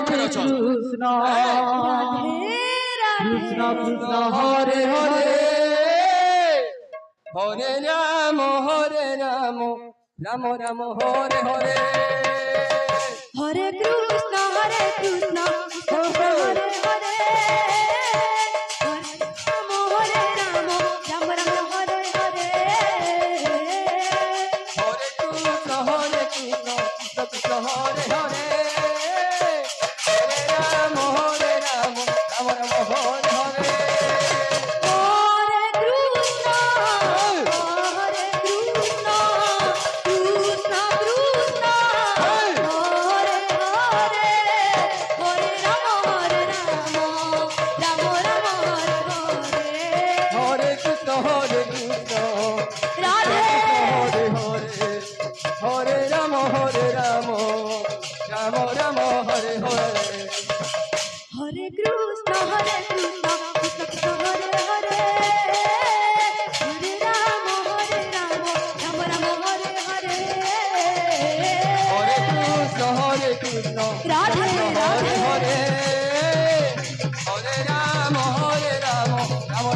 কৃষ্ণ কৃষ্ণ কৃষ্ণ হরে হরে হরে রাম রাম রাম হরে হরে হরে কৃষ্ণ কৃষ্ণ হরে হরে হরে রাম রাম রাম হরে হরে হরে কৃষ্ণ কৃষ্ণ কৃষ্ণ হরে হরে হরে রাম রাম রাম হরে হরে हरे राम राम राम हरे हरे हरे कृष्ण कृष्ण कृष्ण हरे हरे हरे राम राम राम हरे हरे हरे कृष्ण राधे हरे हरे हरे राम राम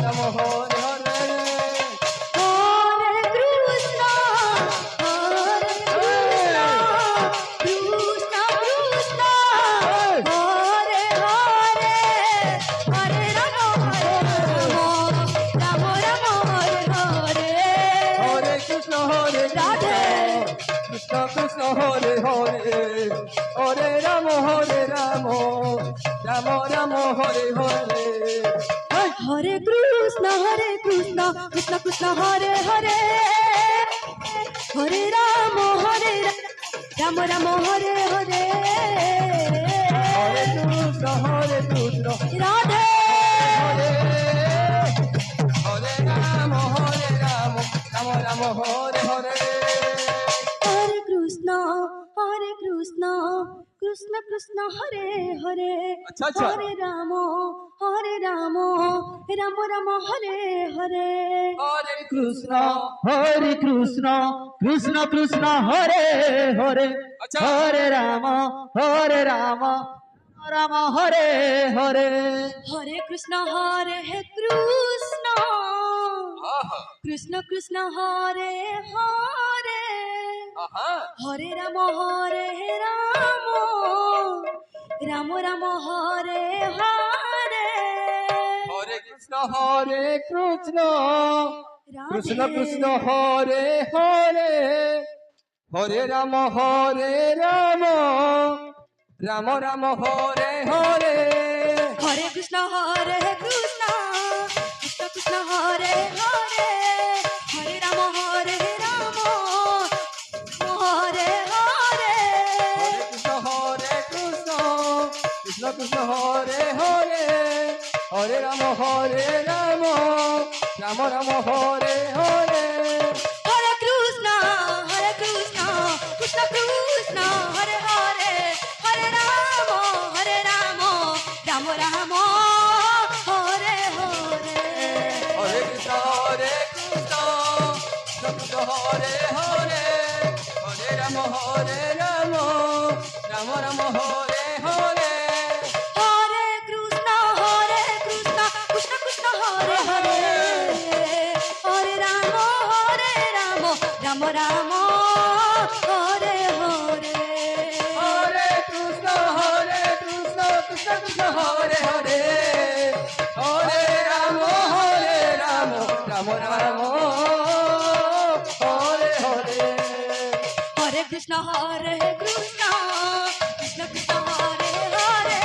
राम हरे हरे कृष्ण कृष्ण हरे हरे हरे राम राम राम हरे हरे हरे कृष्ण कृष्ण कृष्ण हरे हरे हरे राम राम हरे हरे हरे कृष्ण राधे हरे राम राम हरे हरे हरे कृष्ण कृष्ण कृष्ण हरे हरे हरे राम राम राम हरे हरे हरे कृष्ण कृष्ण कृष्ण हरे हरे हरे राम राम हरे हरे हरे कृष्ण कृष्ण कृष्ण कृष्ण हरे हरे हरे राम राम राम हरे हरे हरे कृष्ण कृष्ण कृष्ण हरे हरे हरे राम राम राम हरे हरे हरे कृष्ण कृष्ण कृष्ण हरे हरे हरे राम हरे कृष्ण कृष्ण हरे हरे हरे राम राम राम हरे हरे हरे कृष्ण कृष्ण कृष्ण हरे हरे हरे राम राम राम हरे हरे हरे कृष्ण कृष्ण कृष्ण हरे हरे हरे राम राम राम हरे हरे हरे कृष्ण कृष्ण कृष्ण हरे हरे हरे राम राम राम हरे हरे हरे कृष्ण कृष्ण कृष्ण हरे हरे हरे राम राम राम हरे हरे हरे कृष्ण कृष्ण कृष्ण हरे हरे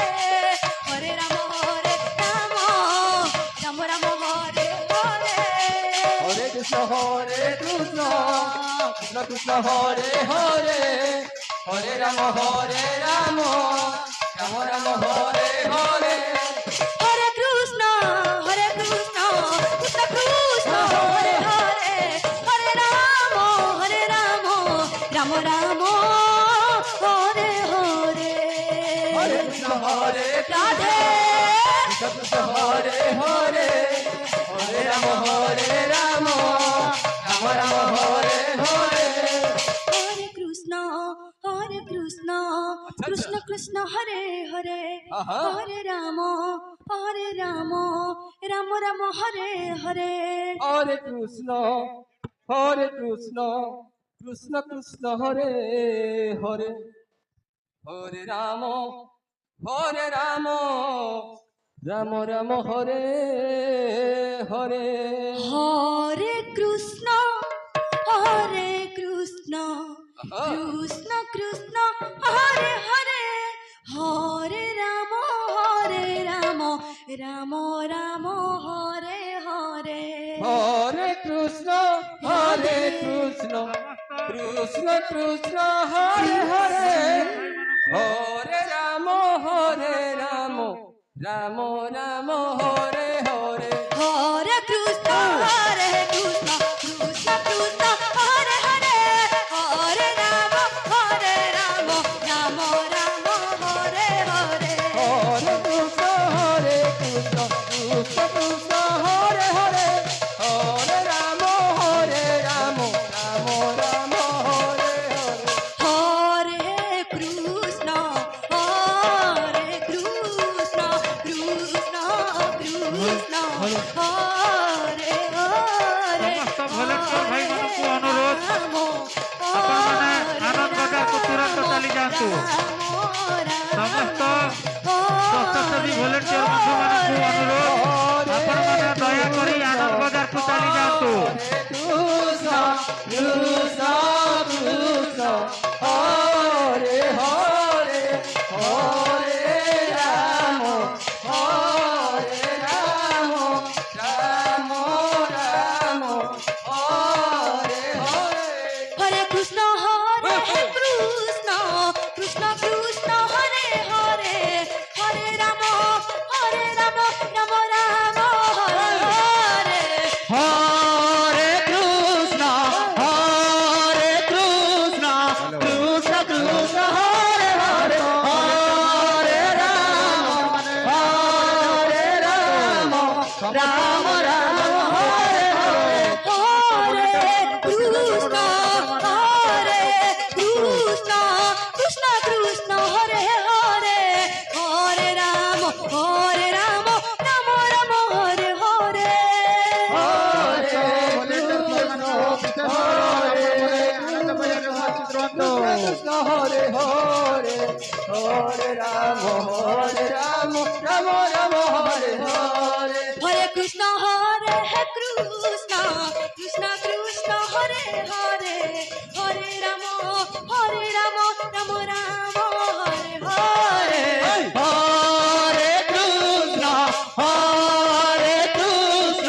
हरे राम राम हरे हरे हरे कृष्ण कृष्ण कृष्ण हरे हरे हरे राम राम राम हरे हरे हरे कृष्ण कृष्ण कृष्ण हरे हरे हरे राम राम राम हरे हरे हरे कृष्ण राधे कृष्ण हरे हरे हरे राम राम राम हरे हरे हरे कृष्ण कृष्ण কৃষ্ণ হরে হরে আহা। হরে রাম রাম রাম হরে হরে হরে কৃষ্ণ কৃষ্ণ কৃষ্ণ হরে হরে হরে রাম রাম রাম হরে হরে হরে কৃষ্ণ কৃষ্ণ কৃষ্ণ কৃষ্ণ হরে হরে হরে রাম রাম রাম হরে হরে হরে কৃষ্ণ কৃষ্ণ কৃষ্ণ কৃষ্ণ হরে হরে হরে রাম রাম রাম হরে হরে হরে কৃষ্ণ কৃষ্ণ কৃষ্ণ কৃষ্ণ হরে হরে হরে রাম রাম রাম হরে হরে হরে কৃষ্ণ কৃষ্ণ কৃষ্ণ হরে হরে হরে রাম রাম রাম হরে হরে হরে কৃষ্ণ কৃষ্ণ কৃষ্ণ কৃষ্ণ হরে হরে ସମସ୍ତ ଭଲେଣ୍ଟିୟର ଭାଇମାନଙ୍କୁ ଅନୁରୋଧ ଆପଣମାନେ ଆନନ୍ଦ ବଜାରକୁ ତୁରନ୍ତ ଚାଲି ଯାଆନ୍ତୁ। ସମସ୍ତ ସ୍ୱଚ୍ଛାସେବୀ ଭଲେଣ୍ଟିୟର ବନ୍ଧୁମାନଙ୍କୁ ଅନୁରୋଧ ଆପଣମାନେ ଦୟାକରି ଆନନ୍ଦ ବଜାରକୁ ଚାଲି ଯାଆନ୍ତୁ। କୃଷ୍ଣ କୃଷ୍ଣ କୃଷ୍ଣ ହରେ ହରେ ହରେ ରାମ ରାମ ରାମ ହରେ ହରେ হরে কৃষ্ণ কৃষ্ণ কৃষ্ণ কৃষ্ণ হরে হরে হরে রাম রাম রাম হরে হরে হরে কৃষ্ণ কৃষ্ণ কৃষ্ণ কৃষ্ণ হরে হরে হরে রাম রাম রাম হরে হরে হরে কৃষ্ণ কৃষ্ণ কৃষ্ণ হরে হরে হরে রাম রাম রাম হরে হরে কৃষ্ণ হরে হরে হরে রাম রাম রাম হরে হরে হরে কৃষ্ণ কৃষ্ণ কৃষ্ণ কৃষ্ণ হরে হরে হরে রাম রাম রাম হরে হরে হরে কৃষ্ণ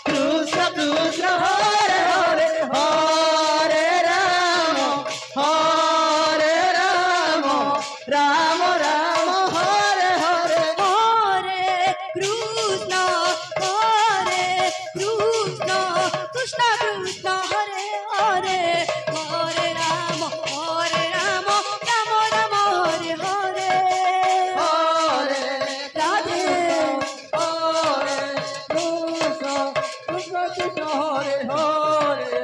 কৃষ্ণ কৃষ্ণ হরে হরে হরে রাম রাম রাম হরে হরে হরে কৃষ্ণ কৃষ্ণ কৃষ্ণ কৃষ্ণ হরে হরে হরে রাম রাম রাম হরে হরে হরে রাধে হরে কৃষ্ণ কৃষ্ণ কৃষ্ণ হরে হরে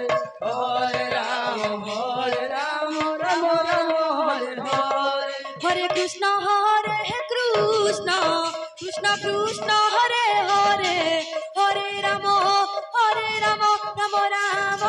হরে রাম রাম রাম হরে হরে হরে কৃষ্ণ কৃষ্ণ কৃষ্ণ কৃষ্ণ হরে হরে হরে রাম রাম রাম